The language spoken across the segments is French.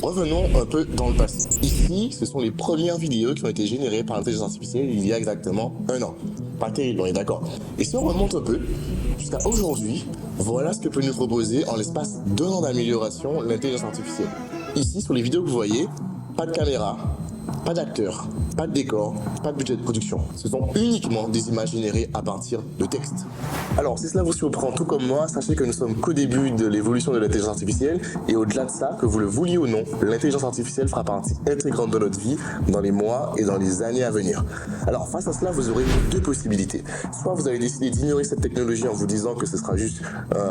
Revenons un peu dans le passé. Ici, ce sont les premières vidéos qui ont été générées par l'intelligence artificielle il y a exactement 1 an. Pas terrible, on est d'accord. Et si on remonte un peu, jusqu'à aujourd'hui, voilà ce que peut nous proposer en l'espace d'1 an d'amélioration l'intelligence artificielle. Ici, sur les vidéos que vous voyez, pas de caméra, pas d'acteurs, pas de décor, pas de budget de production. Ce sont uniquement des images générées à partir de texte. Alors, si cela vous surprend tout comme moi, sachez que nous sommes qu'au début de l'évolution de l'intelligence artificielle et au-delà de ça, que vous le vouliez ou non, l'intelligence artificielle fera partie intégrante de notre vie dans les mois et dans les années à venir. Alors, face à cela, vous aurez 2 possibilités. Soit vous avez décidé d'ignorer cette technologie en vous disant que ce sera juste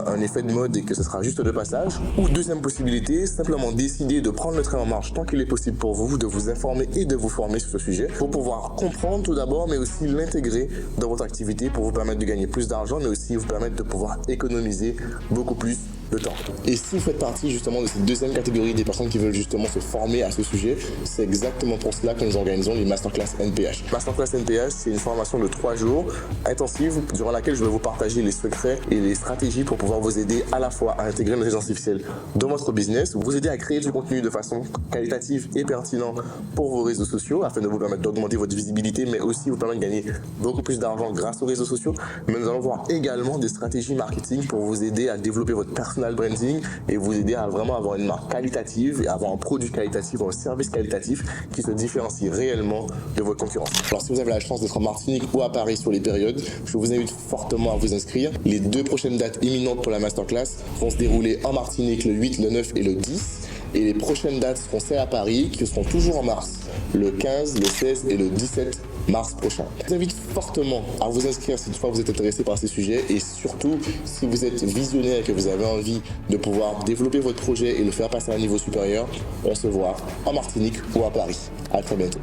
un effet de mode et que ce sera juste de passage, ou deuxième possibilité, simplement décider de prendre le train en marche tant qu'il est possible pour vous, de vous informer et de vous former sur ce sujet pour pouvoir comprendre tout d'abord, mais aussi l'intégrer dans votre activité pour vous permettre de gagner plus d'argent, mais aussi vous permettre de pouvoir économiser beaucoup plus de temps. Et si vous faites partie justement de cette deuxième catégorie des personnes qui veulent justement se former à ce sujet, c'est exactement pour cela que nous organisons les Masterclass NPH. Masterclass NPH, c'est une formation de 3 jours intensive durant laquelle je vais vous partager les secrets et les stratégies pour pouvoir vous aider à la fois à intégrer l'intelligence artificielle dans votre business, vous aider à créer du contenu de façon qualitative et pertinente pour vos réseaux sociaux afin de vous permettre d'augmenter votre visibilité, mais aussi vous permettre de gagner beaucoup plus d'argent grâce aux réseaux sociaux. Mais nous allons voir également des stratégies marketing pour vous aider à développer votre personal branding et vous aider à vraiment avoir une marque qualitative et avoir un produit qualitatif, un service qualitatif qui se différencie réellement de votre concurrence. Alors si vous avez la chance d'être en Martinique ou à Paris sur les périodes, je vous invite fortement à vous inscrire. Les 2 prochaines dates imminentes pour la Masterclass vont se dérouler en Martinique le 8, le 9 et le 10. Et les prochaines dates seront celles à Paris qui seront toujours en mars, le 15, le 16 et le 17 mars prochain. Je vous invite fortement à vous inscrire si toutefois vous êtes intéressé par ces sujets et surtout si vous êtes visionnaire et que vous avez envie de pouvoir développer votre projet et le faire passer à un niveau supérieur, on se voit en Martinique ou à Paris. À très bientôt.